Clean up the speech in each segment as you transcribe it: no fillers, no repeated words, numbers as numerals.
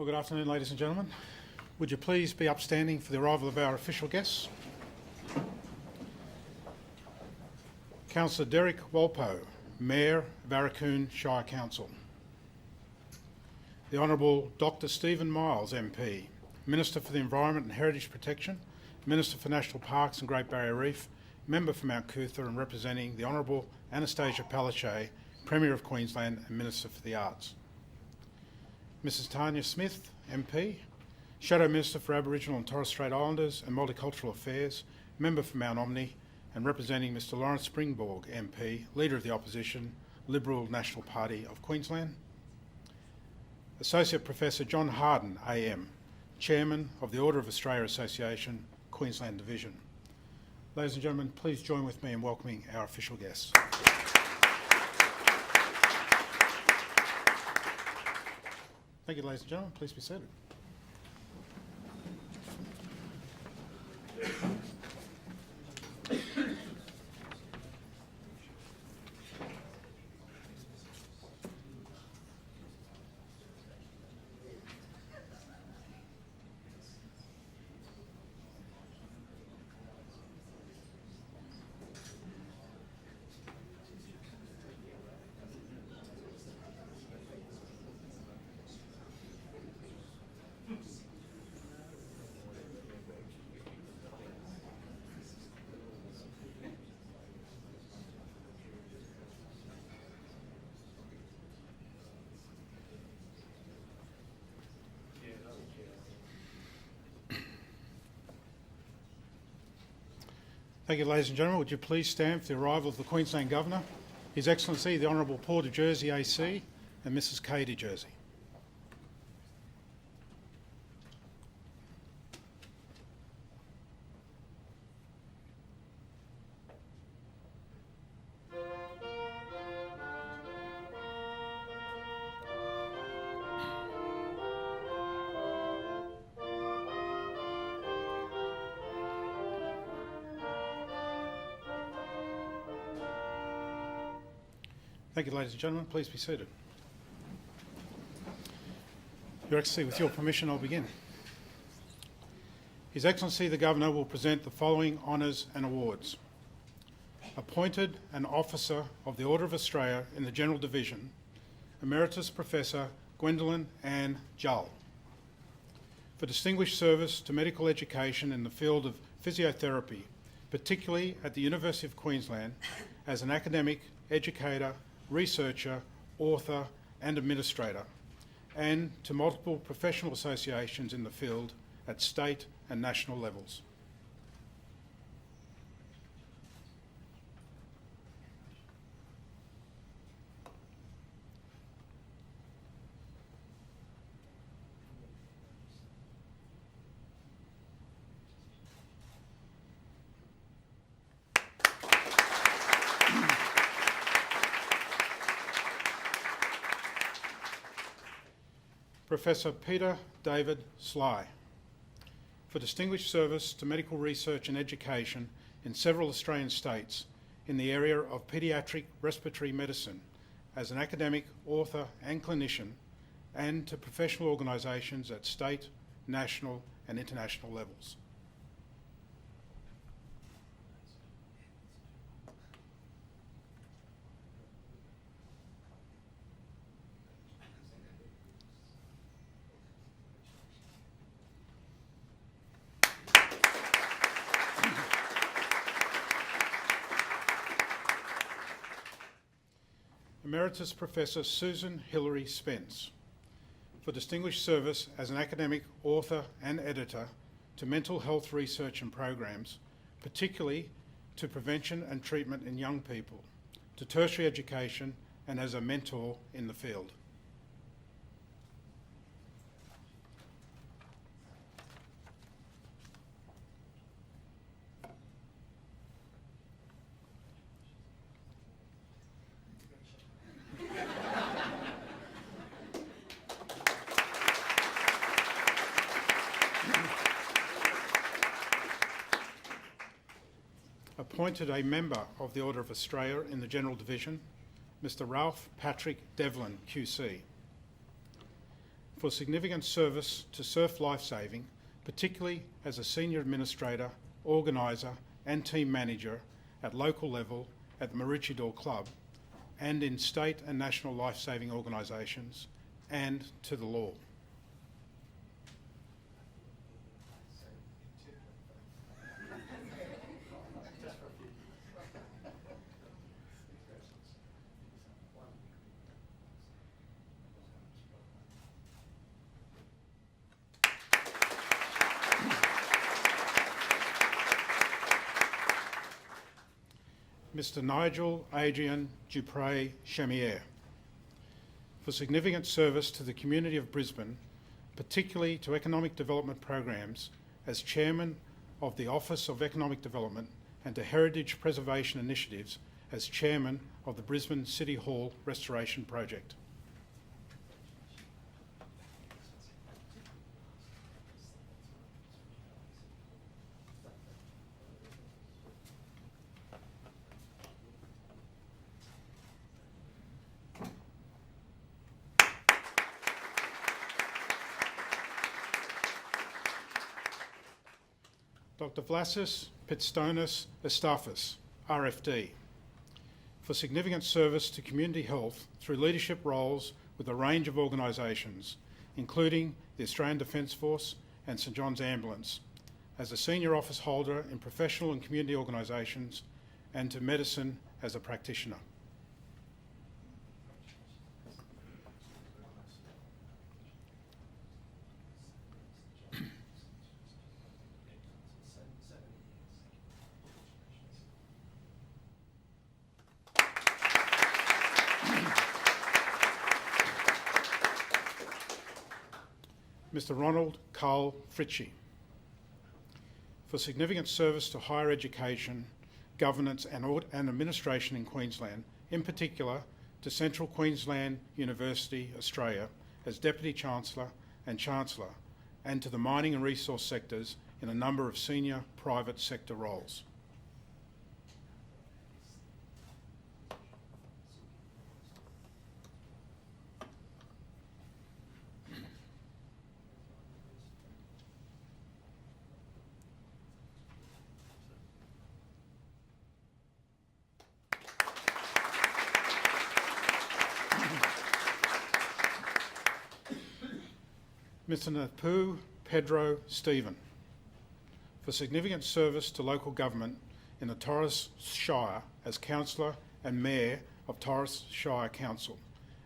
Well, good afternoon, ladies and gentlemen. Would you please be upstanding for the arrival of our official guests? Councillor Derek Walpo, Mayor of Arakoon Shire Council. The Honourable Dr Stephen Miles, MP, Minister for the Environment and Heritage Protection, Minister for National Parks and Great Barrier Reef, Member for Mount Cootha and representing the Honourable Anastasia Palaszczuk, Premier of Queensland and Minister for the Arts. Mrs Tanya Smith, MP, Shadow Minister for Aboriginal and Torres Strait Islanders and Multicultural Affairs, Member for Mount Omni and representing Mr Lawrence Springborg, MP, Leader of the Opposition, Liberal National Party of Queensland. Associate Professor John Harden, AM, Chairman of the Order of Australia Association, Queensland Division. Ladies and gentlemen, please join with me in welcoming our official guests. Thank you, ladies and gentlemen. Please be seated. Thank you, ladies and gentlemen. Would you please stand for the arrival of the Queensland Governor, His Excellency the Honourable Paul de Jersey AC and Mrs Kay de Jersey. Thank you, ladies and gentlemen. Please be seated. Your Excellency, with your permission, I'll begin. His Excellency the Governor will present the following honours and awards. Appointed an Officer of the Order of Australia in the General Division, Emeritus Professor Gwendolyn Ann Jull. For distinguished service to medical education in the field of physiotherapy, particularly at the University of Queensland as an academic, educator, researcher, author and administrator, and to multiple professional associations in the field at state and national levels. Professor Peter David Sly, for distinguished service to medical research and education in several Australian states in the area of paediatric respiratory medicine as an academic, author and clinician, and to professional organisations at state, national and international levels. Emeritus Professor Susan Hilary Spence, for distinguished service as an academic, author and editor to mental health research and programs, particularly to prevention and treatment in young people, to tertiary education and as a mentor in the field. Appointed a member of the Order of Australia in the General Division, Mr Ralph Patrick Devlin, QC. for significant service to surf lifesaving, particularly as a senior administrator, organiser and team manager at local level at the Maroochydore Club and in state and national lifesaving organisations, and to the law. Mr Nigel Adrian Dupre Chamier, for significant service to the community of Brisbane, particularly to economic development programs as Chairman of the Office of Economic Development and to heritage preservation initiatives as Chairman of the Brisbane City Hall Restoration Project. Dr Vlasis Pitstonis Estafas, RFD, for significant service to community health through leadership roles with a range of organisations, including the Australian Defence Force and St John's Ambulance, as a senior office holder in professional and community organisations, and to medicine as a practitioner. Mr Ronald Carl Fritchie, for significant service to higher education, governance and administration in Queensland, in particular to Central Queensland University, Australia, as Deputy Chancellor, and to the mining and resource sectors in a number of senior private sector roles. Mr Napu Pedro Stephen, for significant service to local government in the Torres Shire as Councillor and Mayor of Torres Shire Council,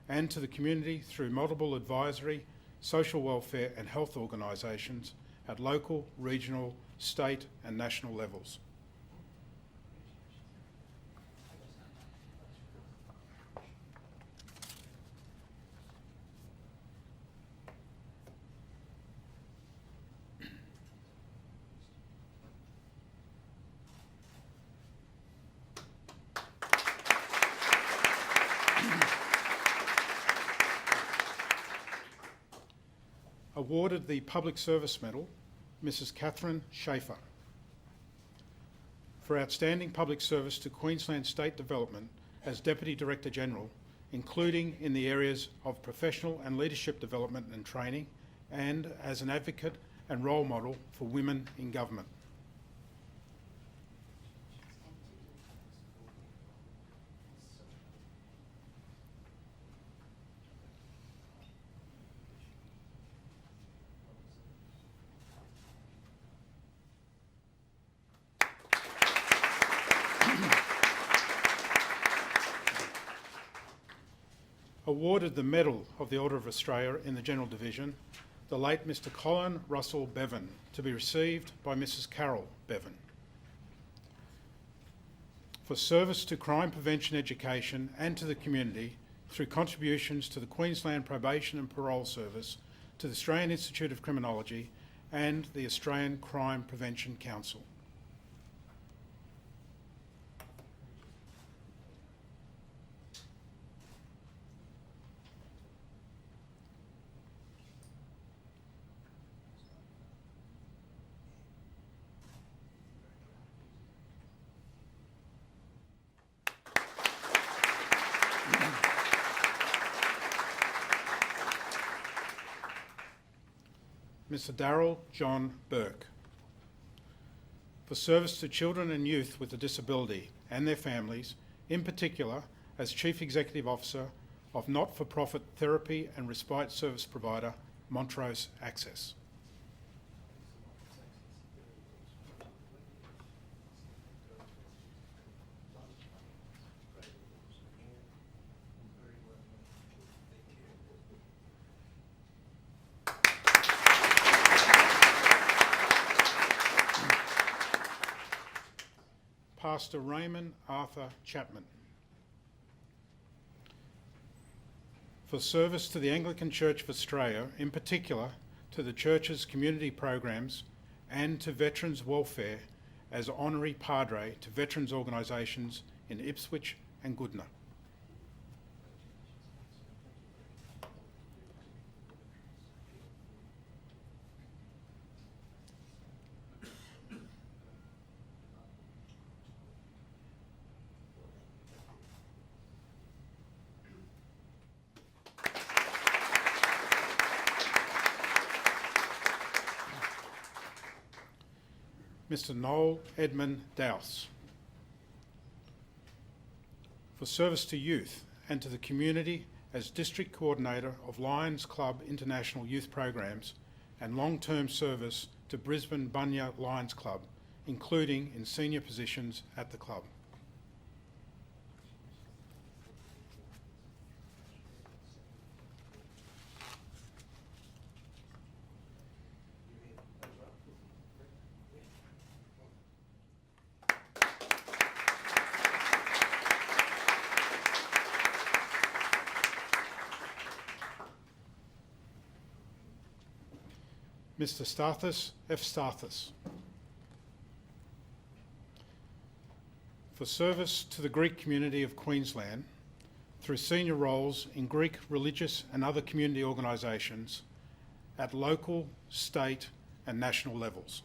and to the community through multiple advisory, social welfare and health organisations at local, regional, state and national levels. Awarded the Public Service Medal, Mrs Catherine Schaefer, for outstanding public service to Queensland State Development as Deputy Director General, including in the areas of professional and leadership development and training, and as an advocate and role model for women in government. Awarded the Medal of the Order of Australia in the General Division, the late Mr Colin Russell Bevan, to be received by Mrs Carol Bevan. For service to crime prevention education and to the community through contributions to the Queensland Probation and Parole Service, to the Australian Institute of Criminology and the Australian Crime Prevention Council. Mr. Darryl John Burke. For service to children and youth with a disability and their families, in particular as Chief Executive Officer of not-for-profit therapy and respite service provider Montrose Access. Pastor Raymond Arthur Chapman. For service to the Anglican Church of Australia, in particular to the Church's community programs and to veterans' welfare as Honorary Padre to veterans' organisations in Ipswich and Goodna. Mr. Noel Edmund Dowse. For service to youth and to the community as District Coordinator of Lions Club International Youth Programs and long-term service to Brisbane Bunya Lions Club, including in senior positions at the club. Mr. Stathis F. Stathis. For service to the Greek community of Queensland through senior roles in Greek religious and other community organisations at local, state and national levels.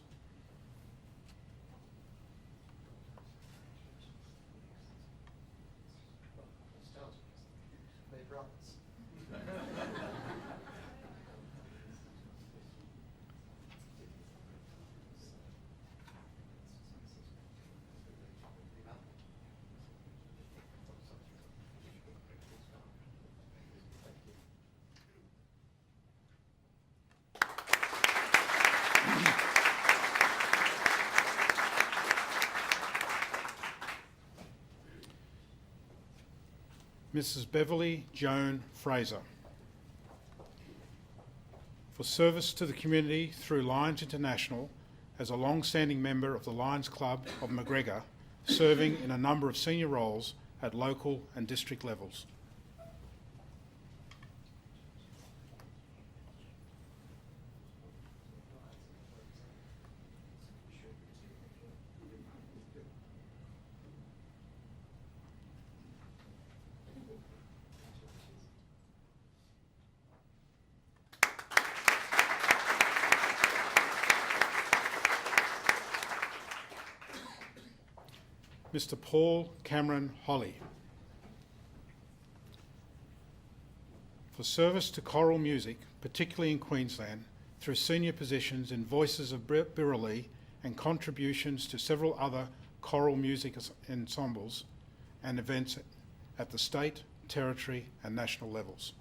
Mrs. Beverly Joan Fraser. For service to the community through Lions International as a long-standing member of the Lions Club of McGregor, serving in a number of senior roles at local and district levels. Mr. Paul Cameron Holly. For service to choral music, particularly in Queensland, through senior positions in Voices of Birrallee and contributions to several other choral music ensembles and events at the state, territory and national levels.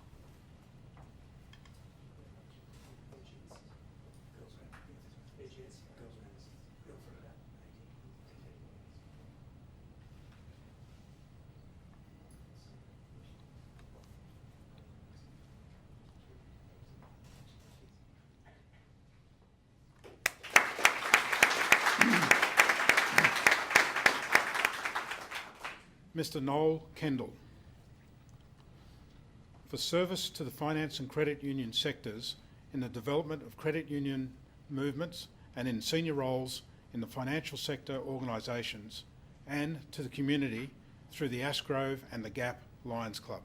Mr. Noel Kendall. For service to the finance and credit union sectors in the development of credit union movements and in senior roles in the financial sector organisations and to the community through the Ashgrove and the Gap Lions Club.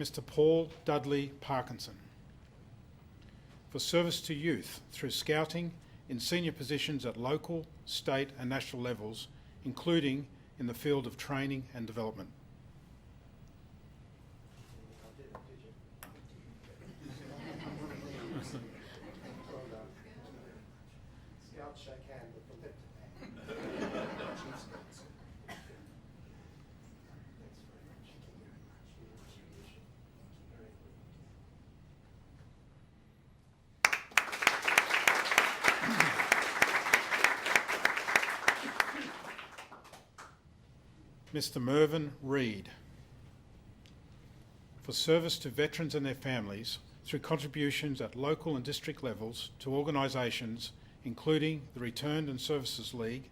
Mr. Paul Dudley Parkinson. For service to youth through scouting in senior positions at local, state and national levels, including in the field of training and development. Scouts shake hands with the left hand. Mr. Mervyn Reid. For service to veterans and their families through contributions at local and district levels to organisations including the Returned and Services League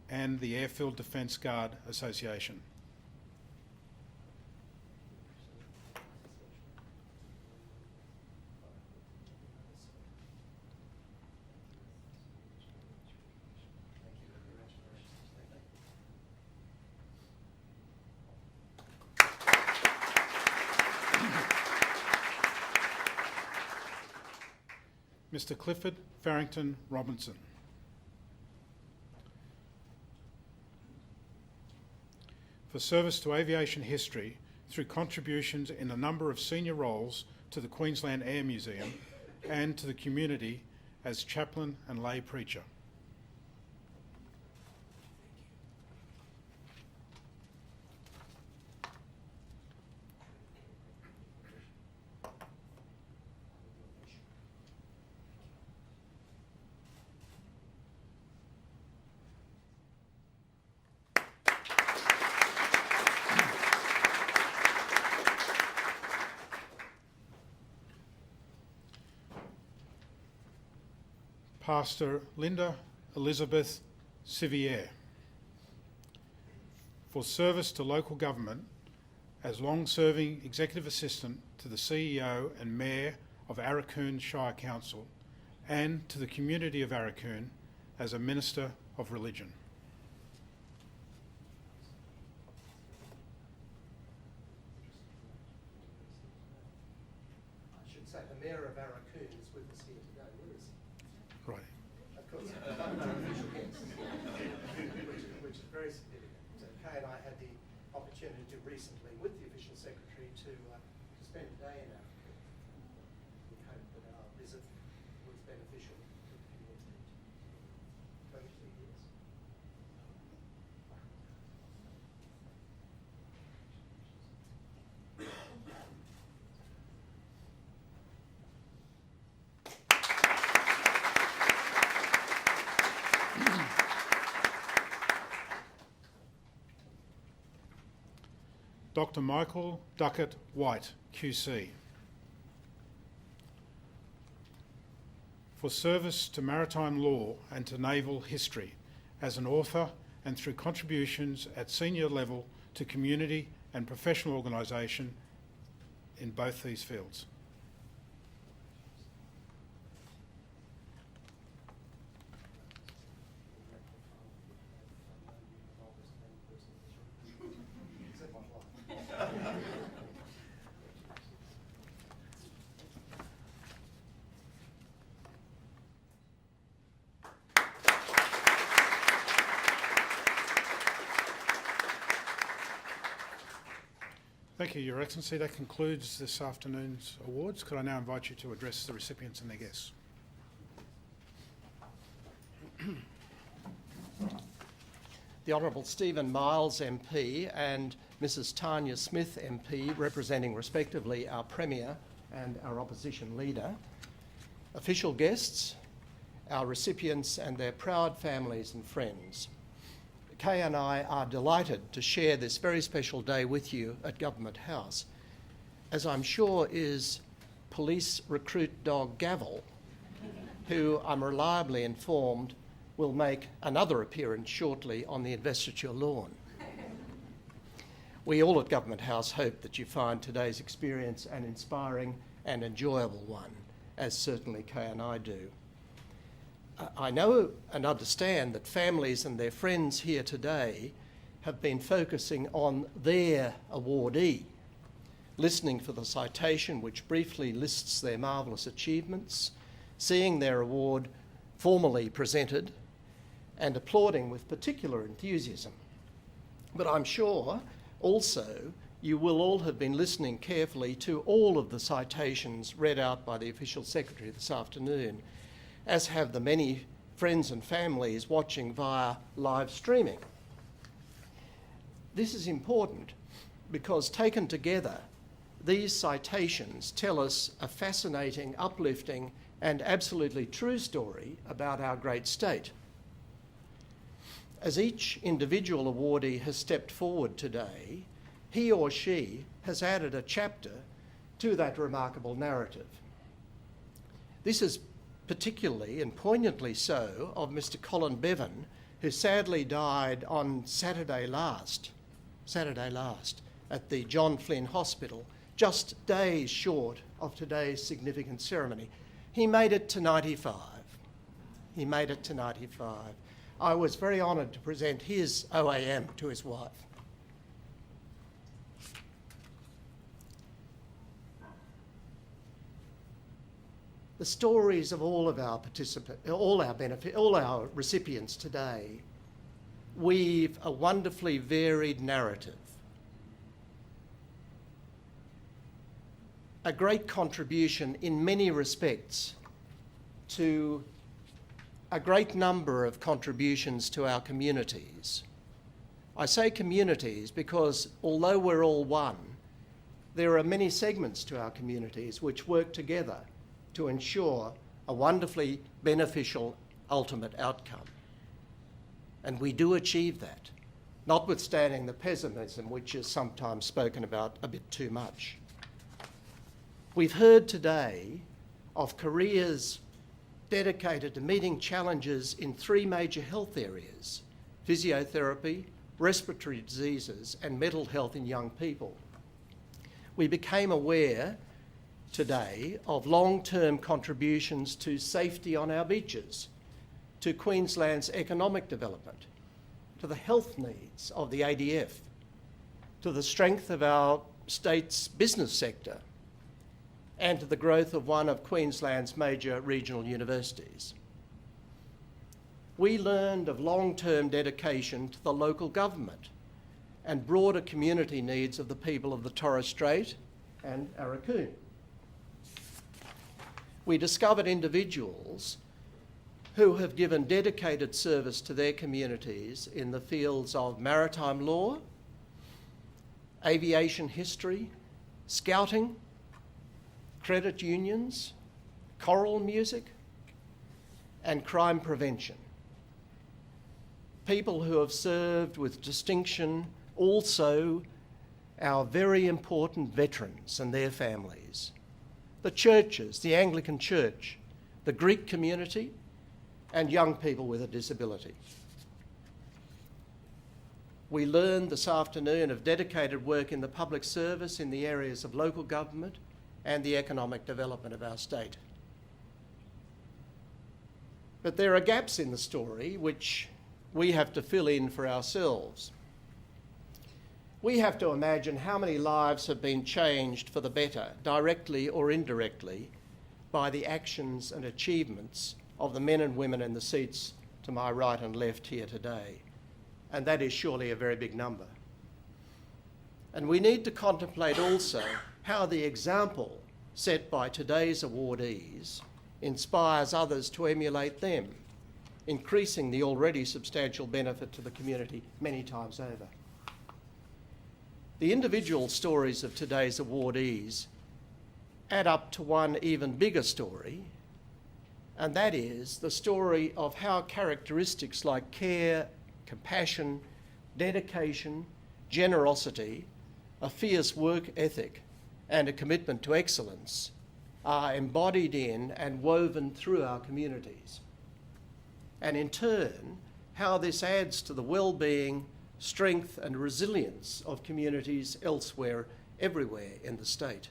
and the Airfield Defence Guard Association. Mr. Clifford Farrington Robinson. For service to aviation history through contributions in a number of senior roles to the Queensland Air Museum and to the community as chaplain and lay preacher. Pastor Linda Elizabeth Sivier. For service to local government as long-serving Executive Assistant to the CEO and Mayor of Arakoon Shire Council and to the community of Arakoon as a Minister of Religion. I should say the Mayor of Arakoon is with us here today. Where is he? Right. Of course, official guest, which is very significant. So Kay and I had the opportunity recently with the official secretary to spend a day in Africa. We hope that our visit was beneficial to the community. 22 years. Dr. Michael Duckett White, QC. For service to maritime law and to naval history as an author and through contributions at senior level to community and professional organisation in both these fields. Thank you, Your Excellency. That concludes this afternoon's awards. Could I now invite you to address the recipients and their guests? The Honourable Stephen Miles MP and Mrs Tanya Smith MP, representing respectively our Premier and our Opposition Leader, official guests, our recipients and their proud families and friends. Kay and I are delighted to share this very special day with you at Government House, as I'm sure is police recruit dog Gavel, who I'm reliably informed will make another appearance shortly on the Investiture lawn. We all at Government House hope that you find today's experience an inspiring and enjoyable one, as certainly Kay and I do. I know and understand that families and their friends here today have been focusing on their awardee, listening for the citation which briefly lists their marvellous achievements, seeing their award formally presented, and applauding with particular enthusiasm. But I'm sure also you will all have been listening carefully to all of the citations read out by the Official Secretary this afternoon, as have the many friends and families watching via live streaming. This is important because taken together, these citations tell us a fascinating, uplifting, and absolutely true story about our great state. As each individual awardee has stepped forward today, he or she has added a chapter to that remarkable narrative. This is particularly and poignantly so of Mr. Colin Bevan, who sadly died on Saturday last at the John Flynn Hospital, just days short of today's significant ceremony. He made it to 95. He made it to 95. I was very honoured to present his OAM to his wife. The stories of all our recipients today weave a wonderfully varied narrative. A great contribution in many respects to a great number of contributions to our communities. I say communities because although we're all one, there are many segments to our communities which work together to ensure a wonderfully beneficial ultimate outcome. And we do achieve that, notwithstanding the pessimism which is sometimes spoken about a bit too much. We've heard today of careers dedicated to meeting challenges in 3 major health areas: physiotherapy, respiratory diseases, and mental health in young people. We became aware today of long-term contributions to safety on our beaches, to Queensland's economic development, to the health needs of the ADF, to the strength of our state's business sector, and to the growth of one of Queensland's major regional universities. We learned of long-term dedication to the local government and broader community needs of the people of the Torres Strait and Arakoon. We discovered individuals who have given dedicated service to their communities in the fields of maritime law, aviation history, scouting, credit unions, choral music, and crime prevention. People who have served with distinction, also our very important veterans and their families, the churches, the Anglican Church, the Greek community, and young people with a disability. We learned this afternoon of dedicated work in the public service in the areas of local government and the economic development of our state. But there are gaps in the story which we have to fill in for ourselves. We have to imagine how many lives have been changed for the better, directly or indirectly, by the actions and achievements of the men and women in the seats to my right and left here today. And that is surely a very big number. And we need to contemplate also how the example set by today's awardees inspires others to emulate them, increasing the already substantial benefit to the community many times over. The individual stories of today's awardees add up to one even bigger story, and that is the story of how characteristics like care, compassion, dedication, generosity, a fierce work ethic, and a commitment to excellence are embodied in and woven through our communities. And in turn, how this adds to the well-being, strength and resilience of communities elsewhere, everywhere in the state.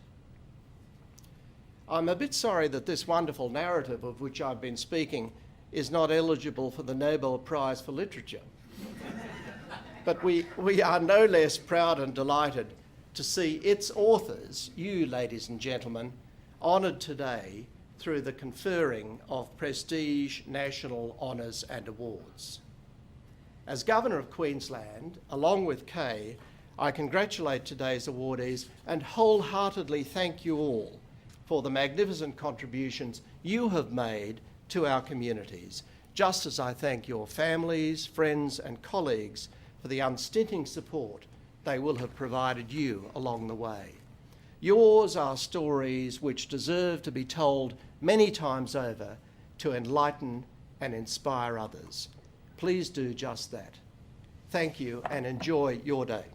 I'm a bit sorry that this wonderful narrative of which I've been speaking is not eligible for the Nobel Prize for Literature. But we are no less proud and delighted to see its authors, you ladies and gentlemen, honoured today through the conferring of prestige national honours and awards. As Governor of Queensland, along with Kay, I congratulate today's awardees and wholeheartedly thank you all for the magnificent contributions you have made to our communities, just as I thank your families, friends and colleagues for the unstinting support they will have provided you along the way. Yours are stories which deserve to be told many times over to enlighten and inspire others. Please do just that. Thank you and enjoy your day.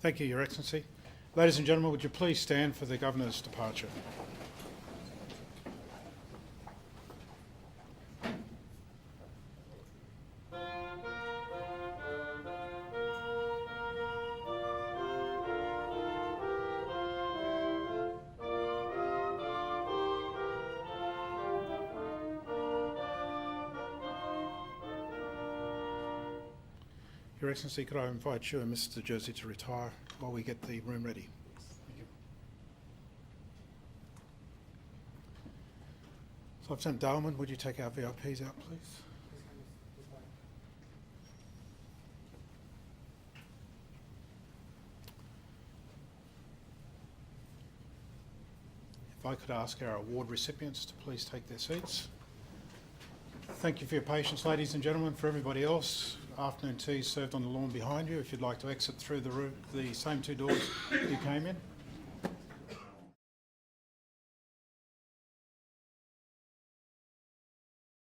Thank you, Your Excellency. Ladies and gentlemen, would you please stand for the Governor's departure? Your Excellency, could I invite you and Mr. Jersey to retire while we get the room ready? Thank you. Lieutenant Darwin, would you take our VIPs out, please? If I could ask our award recipients to please take their seats. Thank you for your patience, ladies and gentlemen. For everybody else, afternoon tea served on the lawn behind you if you'd like to exit through the same two doors you came in.